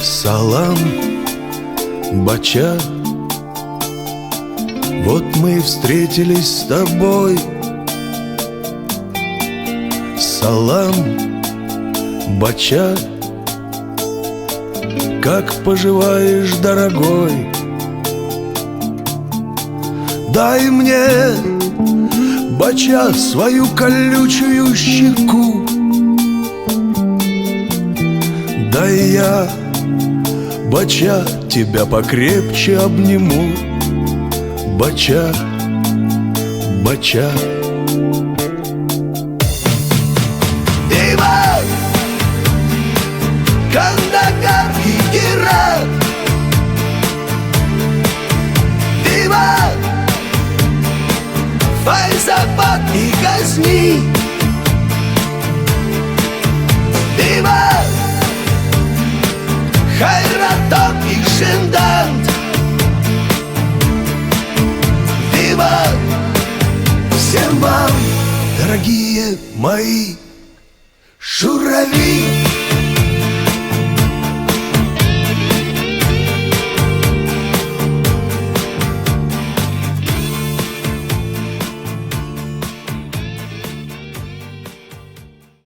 Салам, бача, вот мы и встретились с тобой. Салам, бача, как поживаешь, дорогой? Дай мне, бача, свою колючую щеку. Дай я, бача, тебя покрепче обниму. Бача, бача. Дива, Кандагар и Герат. Дива, Файзабад и Газни. Дива, Хайратон и Шиндант. Вива всем вам, дорогие мои шурави.